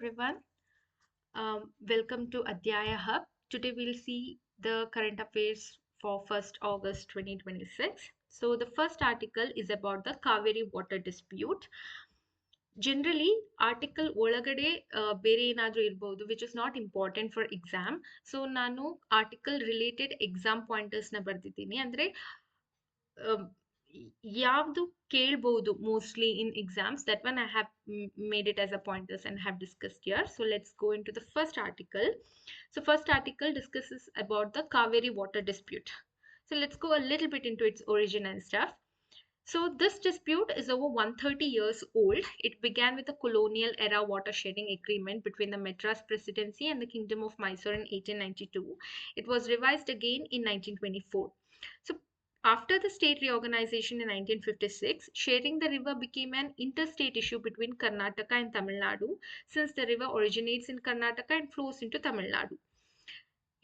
everyone. Welcome to Adhyaya Hub. Today we'll see the current affairs for 1st August 2026. So the first article is about the Kaveri water dispute. Generally, article ಒಳಗಡೆ ಬೇರೆ ಏನಾದರೂ ಇರಬಹುದು which is not important for exam. So ನಾನು article related exam pointers ನ ಬರ್ದಿದ್ದೀನಿ. ಅಂದ್ರೆ ಯಾವ್ದು ಕೇಳ್ಬಹುದು mostly in exams, that one I have made it as a pointers and have discussed here. So let's go into the first article. So first article discusses about the Kaveri water dispute. So let's go a little bit into its origin and stuff. So this dispute is over 130 years old. It began with a colonial era water sharing agreement between the Madras Presidency and the Kingdom of Mysore in 1892. It was revised again in 1924. So after the state reorganization in 1956, sharing the river became an interstate issue between Karnataka and Tamil Nadu, since the river originates in Karnataka and flows into Tamil Nadu.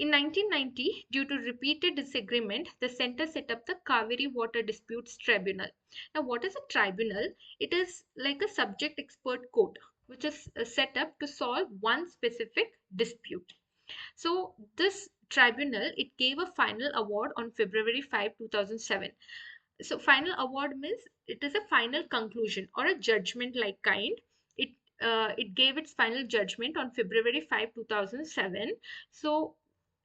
In 1990, due to repeated disagreement, the center set up the Kaveri Water Disputes Tribunal. Now, what is a tribunal? It is like a subject expert court, which is set up to solve one specific dispute. So, this tribunal, it gave a final award on February 5, 2007. So, final award means it is a final conclusion or a judgment like kind. It gave its final judgment on February 5, 2007. So,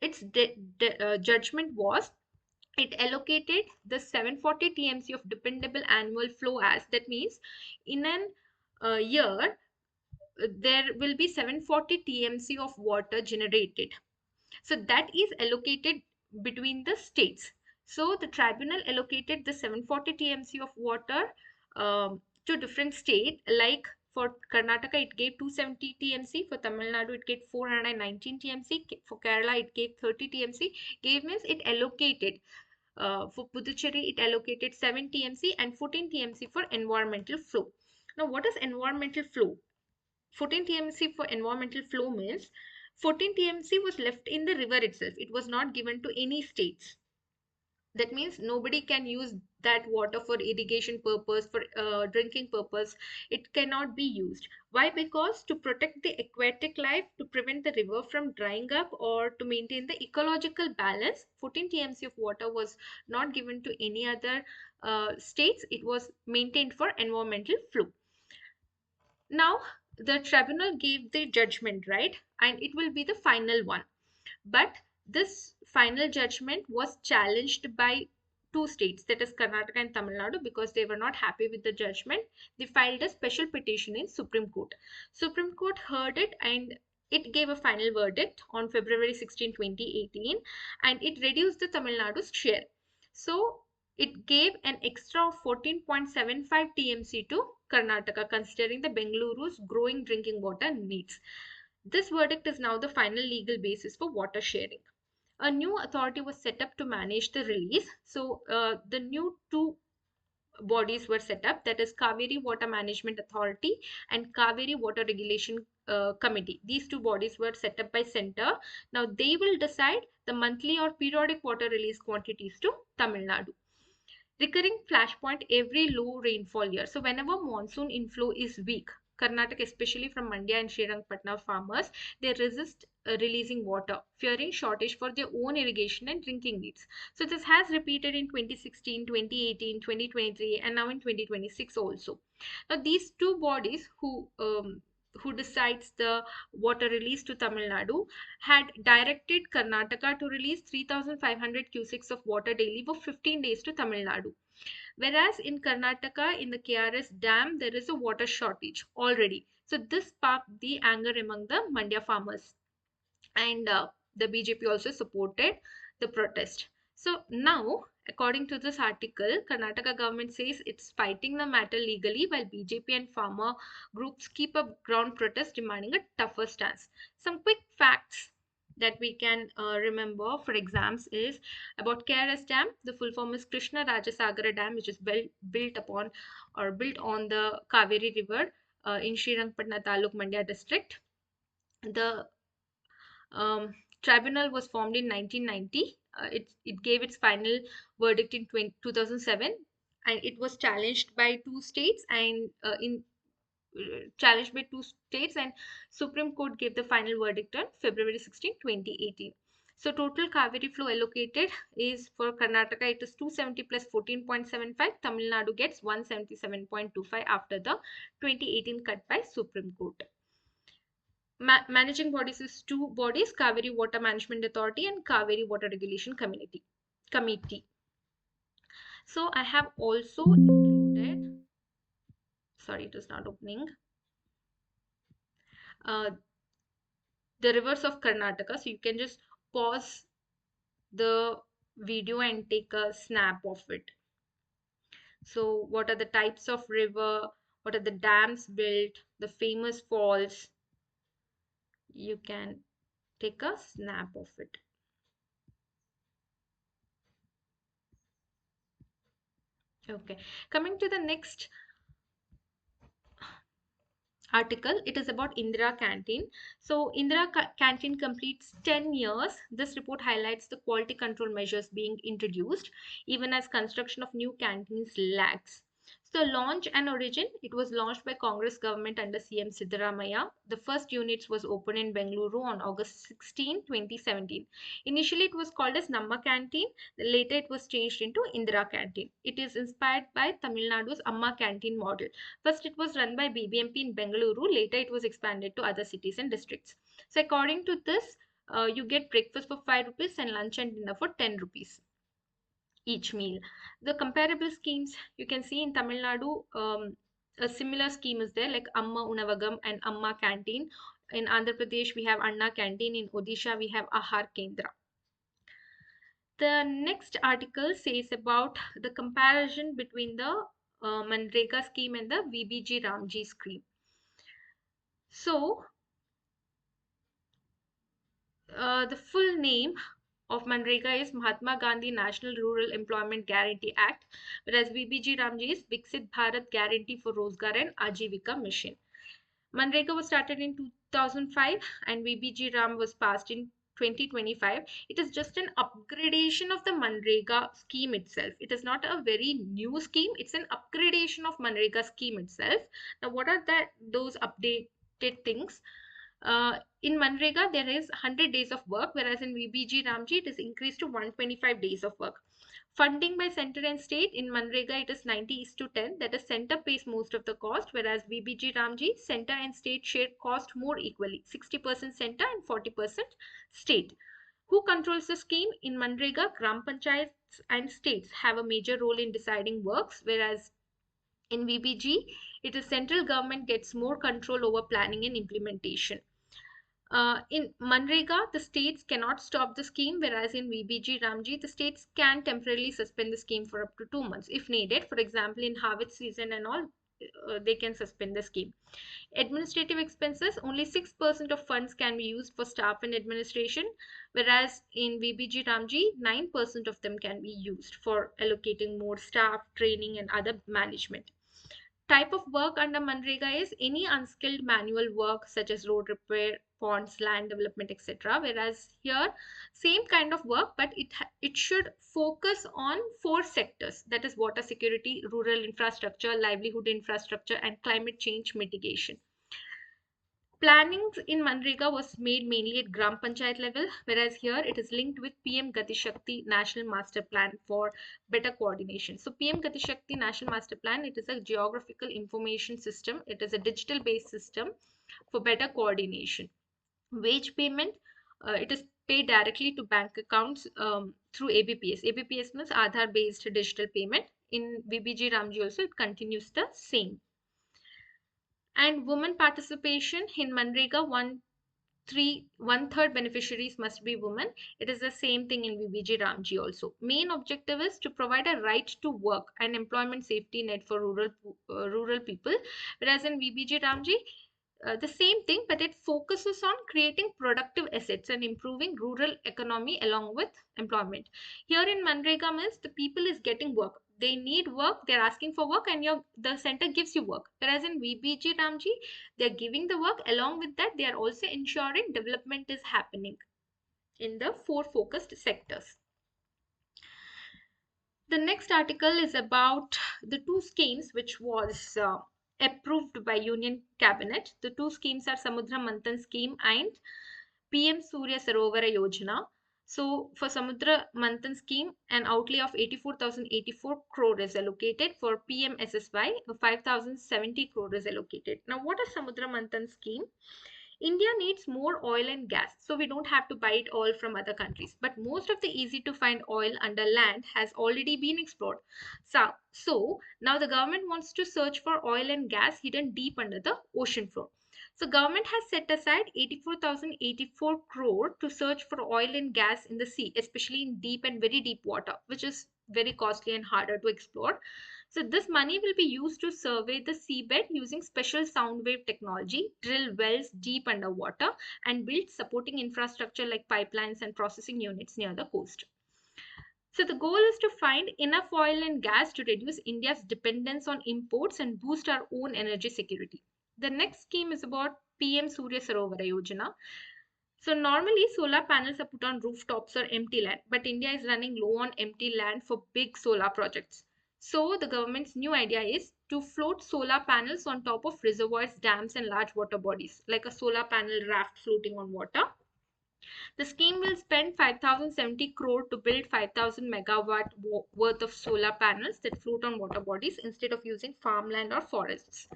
its judgment was it allocated the 740 TMC of dependable annual flow as, that means in an year there will be 740 TMC of water generated. So that is allocated between the states. So the tribunal allocated the 740 TMC of water to different states. Like for Karnataka, it gave 270 TMC. For Tamil Nadu, it gave 419 TMC. For Kerala, it gave 30 TMC. Gave means it allocated. For Puducherry, it allocated 7 TMC and 14 TMC for environmental flow. Now, what is environmental flow? 14 TMC for environmental flow means 14 TMC was left in the river itself. It was not given to any states. That means nobody can use that water for irrigation purpose, for drinking purpose. It cannot be used. Why? Because to protect the aquatic life, to prevent the river from drying up, or to maintain the ecological balance, 14 TMC of water was not given to any other states. It was maintained for environmental flow. Now, the tribunal gave the judgment, right? And it will be the final one. But this final judgment was challenged by two states, that is Karnataka and Tamil Nadu, because they were not happy with the judgment. They filed a special petition in Supreme Court. Supreme Court heard it and it gave a final verdict on February 16, 2018, and it reduced the Tamil Nadu's share. So it gave an extra of 14.75 TMC to Karnataka, considering the Bengaluru's growing drinking water needs. This verdict is now the final legal basis for water sharing. A new authority was set up to manage the release. So the new two bodies were set up, that is Kaveri Water Management Authority and Kaveri Water Regulation Committee. These two bodies were set up by center. Now they will decide the monthly or periodic water release quantities to Tamil Nadu. Recurring flashpoint every low rainfall year. So whenever monsoon inflow is weak, Karnataka, especially from Mandya and Srirangpatna farmers, they resist releasing water, fearing shortage for their own irrigation and drinking needs. So this has repeated in 2016, 2018, 2023, and now in 2026 also. Now these two bodies who decides the water release to Tamil Nadu had directed Karnataka to release 3,500 cusecs of water daily for 15 days to Tamil Nadu. Whereas in Karnataka, in the KRS dam, there is a water shortage already. So this sparked the anger among the Mandya farmers. And the BJP also supported the protest. So now, according to this article, Karnataka government says it's fighting the matter legally, while BJP and farmer groups keep up ground protest demanding a tougher stance. Some quick facts that we can remember for exams is about KRS Dam. The full form is Krishna Rajasagara Dam, which is built upon or built on the Kaveri River in Srirangpatna Taluk, Mandya district. The tribunal was formed in 1990. It gave its final verdict in 2007, and it was challenged by two states. And in challenged by two states, and Supreme Court gave the final verdict on February 16, 2018. So total Kaveri flow allocated is for Karnataka, it is 270 plus 14.75. Tamil Nadu gets 177.25 after the 2018 cut by Supreme Court. Managing bodies is two bodies, Kaveri Water Management Authority and Kaveri Water Regulation Committee. So I have also included, sorry, it is not opening, uh, the rivers of Karnataka. So you can just pause the video and take a snap of it. So what are the types of river? What are the dams built? The famous falls? You can take a snap of it. Okay, coming to the next article, it is about Indira Canteen. So Indira Canteen completes 10 years. This report highlights the quality control measures being introduced even as construction of new canteens lags. So launch and origin, it was launched by Congress government under CM Siddaramaiah. The first units was opened in Bengaluru on August 16, 2017. Initially it was called as Namma Canteen. Later it was changed into Indira Canteen. It is inspired by Tamil Nadu's Amma Canteen model. First, it was run by BBMP in Bengaluru. Later, it was expanded to other cities and districts. So, according to this, you get breakfast for 5 rupees and lunch and dinner for 10 rupees each meal. The comparable schemes you can see in Tamil Nadu, a similar scheme is there like Amma Unavagam and Amma Canteen. In Andhra Pradesh, we have Anna Canteen. In Odisha, we have Ahar Kendra. The next article says about the comparison between the Manrega scheme and the VBG Ramji scheme. So, the full name of Manrega is Mahatma Gandhi National Rural Employment Guarantee Act, whereas VBG Ramji is Viksit Bharat Guarantee for Rozgar and Ajivika Mission. Manrega was started in 2005 and VBG Ram was passed in 2025. It is just an upgradation of the Manrega scheme itself. It is not a very new scheme. It's an upgradation of Manrega scheme itself. Now, what are those updated things? In Manrega, there is 100 days of work, whereas in VBG Ramji, it is increased to 125 days of work. Funding by center and state in Manrega, it is 90:10. That is, center pays most of the cost, whereas VBG Ramji, center and state share cost more equally, 60% center and 40% state. Who controls the scheme? In Manrega, Gram Panchayats and states have a major role in deciding works, whereas in VBG, it is central government gets more control over planning and implementation. In Manrega, the states cannot stop the scheme, whereas in VBG Ramji, the states can temporarily suspend the scheme for up to 2 months if needed. For example, in harvest season and all, they can suspend the scheme. Administrative expenses, only 6% of funds can be used for staff and administration, whereas in VBG Ramji, 9% of them can be used for allocating more staff, training, and other management. Type of work under Manrega is any unskilled manual work such as road repair, ponds, land development, etc. Whereas here, same kind of work, but it should focus on 4 sectors, that is water security, rural infrastructure, livelihood infrastructure, and climate change mitigation. Planning in Manrega was made mainly at Gram Panchayat level, whereas here it is linked with PM Gati Shakti National Master Plan for better coordination. So PM Gati Shakti National Master Plan, it is a geographical information system. It is a digital based system for better coordination. Wage payment, it is paid directly to bank accounts through ABPS. ABPS means Aadhaar based digital payment. In VBG Ramji also it continues the same. And women participation in Manrega, one-third beneficiaries must be women. It is the same thing in VBG Ramji also. Main objective is to provide a right to work and employment safety net for rural people, whereas in VBG Ramji, the same thing, but it focuses on creating productive assets and improving rural economy along with employment. Here in Manrega means the people is getting work. They need work, they're asking for work, and the center gives you work. Whereas in VBG Ramji, they're giving the work. Along with that, they are also ensuring development is happening in the 4 focused sectors. The next article is about the 2 schemes which was approved by Union Cabinet. The two schemes are Samudra Manthan scheme and PM Surya Sarovara Yojana. So for Samudra Manthan scheme, an outlay of 84,084 crore is allocated. For PMSSY, 5,070 crore is allocated. Now, what is Samudra Manthan scheme? India needs more oil and gas, so we don't have to buy it all from other countries. But most of the easy to find oil under land has already been explored. So now the government wants to search for oil and gas hidden deep under the ocean floor. So government has set aside 84,084 crore to search for oil and gas in the sea, especially in deep and very deep water, which is very costly and harder to explore. So this money will be used to survey the seabed using special sound wave technology, drill wells deep underwater, and build supporting infrastructure like pipelines and processing units near the coast. So the goal is to find enough oil and gas to reduce India's dependence on imports and boost our own energy security. The next scheme is about PM Surya Sarovara Yojana. So normally solar panels are put on rooftops or empty land, but India is running low on empty land for big solar projects. So the government's new idea is to float solar panels on top of reservoirs, dams and large water bodies, like a solar panel raft floating on water. The scheme will spend 5,070 crore to build 5,000 megawatt worth of solar panels that float on water bodies instead of using farmland or forests.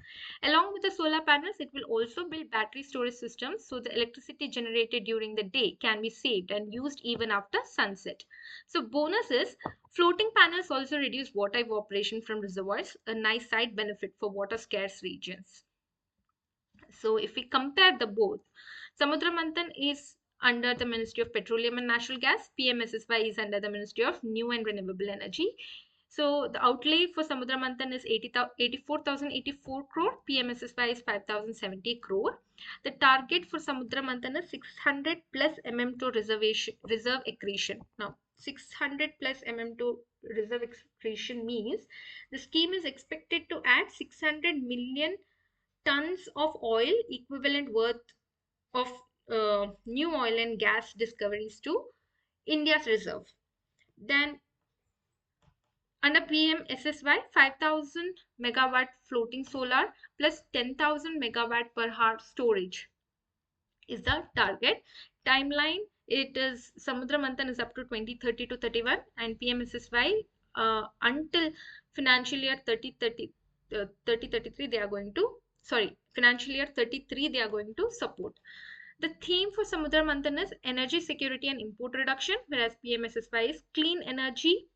Along with the solar panels, it will also build battery storage systems so the electricity generated during the day can be saved and used even after sunset. So bonus is floating panels also reduce water evaporation from reservoirs, a nice side benefit for water scarce regions. So if we compare the both, Samudra Manthan is under the Ministry of Petroleum and Natural Gas, PMSSY is under the Ministry of New and Renewable Energy. So the outlay for Samudra Manthan is 84,084 crore, PMSSY is 5,070 crore. The target for Samudra Manthan is 600 plus mm2 reserve accretion. Now 600 plus mm2 reserve accretion means the scheme is expected to add 600 million tons of oil equivalent worth of new oil and gas discoveries to India's reserve. Then under PM SSY, 5,000 megawatt floating solar plus 10,000 megawatt per hour storage is the target. Timeline, it is Samudra Manthan is up to 2030 to 31 and PMSSY until financial year 3033 they are going to, sorry, financial year 33 they are going to support. The theme for Samudra Manthan is energy security and import reduction, whereas PMSSY is clean energy,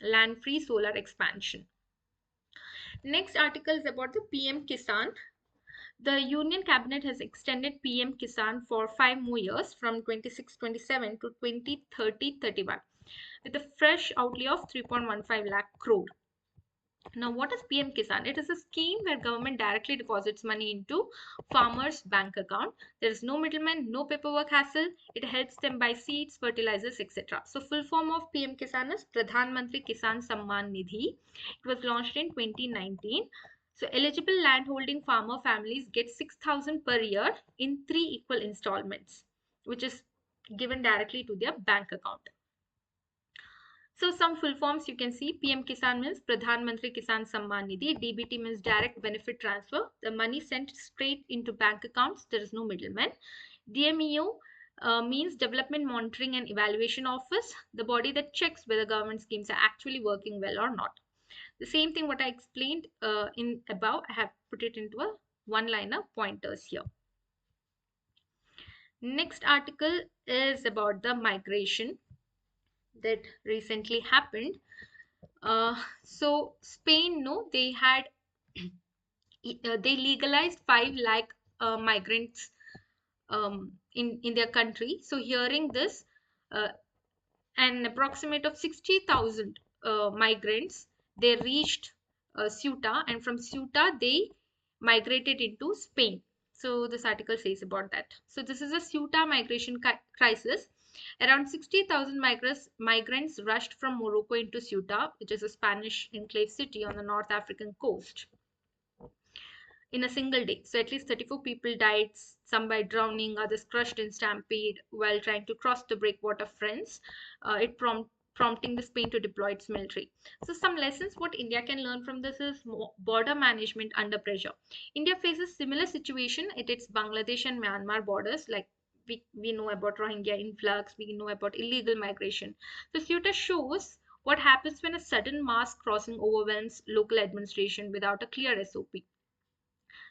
land free solar expansion. Next article is about the PM Kisan. The Union Cabinet has extended PM Kisan for 5 more years from 26-27 to 2030-31 with a fresh outlay of 3.15 lakh crore. Now, what is PM Kisan? It is a scheme where government directly deposits money into farmers' bank account. There is no middleman, no paperwork hassle. It helps them buy seeds, fertilizers, etc. So, full form of PM Kisan is Pradhan Mantri Kisan Samman Nidhi. It was launched in 2019. So, eligible landholding farmer families get 6,000 per year in 3 equal installments, which is given directly to their bank account. So some full forms you can see. PM Kisan means Pradhan Mantri Kisan Samman Nidhi. DBT means direct benefit transfer. The money sent straight into bank accounts. There is no middleman. DMEO means Development Monitoring and Evaluation Office, the body that checks whether government schemes are actually working well or not. The same thing what I explained in above, I have put it into a one-liner pointers here. Next article is about the migration that recently happened. So Spain, no, they had they legalized 5 lakh migrants in their country. So hearing this, an approximate of 60,000 migrants they reached Ceuta, and from Ceuta they migrated into Spain. So this article says about that. So this is a Ceuta migration crisis. Around 60,000 migrants rushed from Morocco into Ceuta, which is a Spanish enclave city on the North African coast, in a single day. So at least 34 people died, some by drowning, others crushed in stampede while trying to cross the breakwater fens. It prompting the Spain to deploy its military. So some lessons what India can learn from this is border management under pressure. India faces similar situation at its Bangladesh and Myanmar borders, like we know about Rohingya influx, we know about illegal migration. So Ceuta shows what happens when a sudden mass crossing overwhelms local administration without a clear SOP.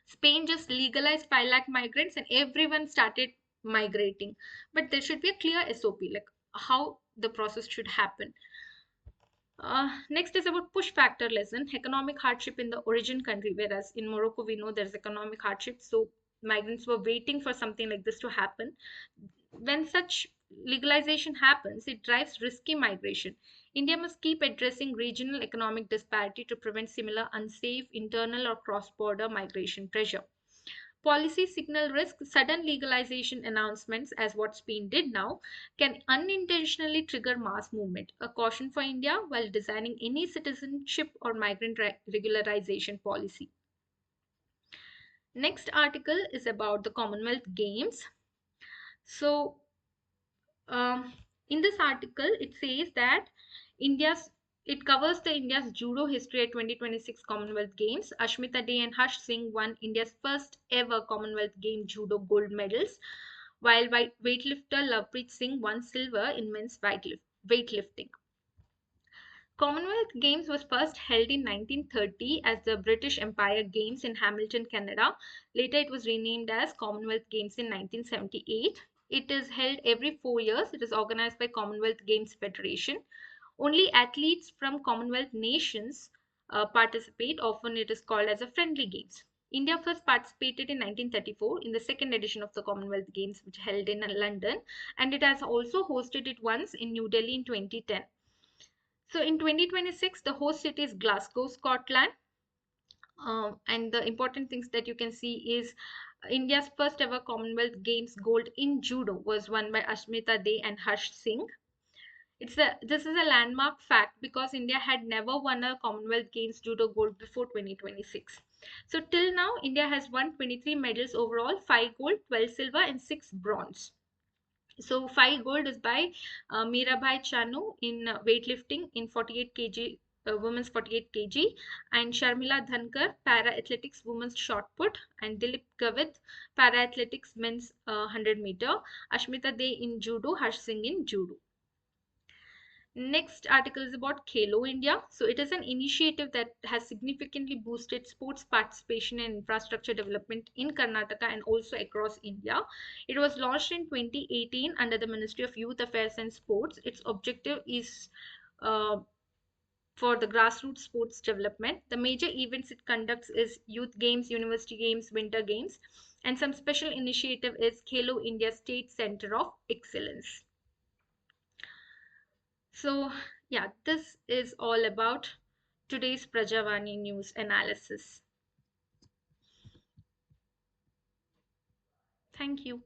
Spain just legalized 5 lakh migrants and everyone started migrating. But there should be a clear SOP, like how the process should happen. Next is about push factor lesson, economic hardship in the origin country, whereas in Morocco we know there's economic hardship, so migrants were waiting for something like this to happen. When such legalization happens, it drives risky migration. India must keep addressing regional economic disparity to prevent similar unsafe internal or cross border migration pressure. Policy signal risk, sudden legalization announcements, as what Spain did now, can unintentionally trigger mass movement. A caution for India while designing any citizenship or migrant regularization policy. Next article is about the Commonwealth Games. So, um, in this article, it says that India's it covers the India's judo history at 2026 Commonwealth Games. Ashmita Dey and Harsh Singh won India's first ever Commonwealth Game judo gold medals, while weightlifter Lovepreet Singh won silver in men's weightlifting. Commonwealth Games was first held in 1930 as the British Empire Games in Hamilton, Canada. Later, it was renamed as Commonwealth Games in 1978. It is held every 4 years. It is organized by Commonwealth Games Federation. Only athletes from Commonwealth nations participate. Often, it is called as a friendly games. India first participated in 1934 in the second edition of the Commonwealth Games, which held in London, and it has also hosted it once in New Delhi in 2010. So in 2026, the host city is Glasgow, Scotland. And the important things that you can see is India's first ever Commonwealth Games gold in judo was won by Ashmita Dey and Harsh Singh. This is a landmark fact because India had never won a Commonwealth Games judo gold before 2026. So till now, India has won 23 medals overall, 5 gold, 12 silver, and 6 bronze. So 5 gold is by Mirabai Chanu in weightlifting in 48 kg, women's 48 kg, and Sharmila Dhankar, para athletics women's shot put, and Dilip Gavit, para athletics men's 100 meter, Ashmita Dey in judo, Harsh Singh in judo. Next article is about Khelo India. So it is an initiative that has significantly boosted sports participation and infrastructure development in Karnataka and also across India. It was launched in 2018 under the Ministry of Youth Affairs and Sports. Its objective is for the grassroots sports development. The major events it conducts is youth games, university games, winter games, and some special initiative is Khelo India State Center of Excellence. So, yeah, this is all about today's Prajavani news analysis. Thank you.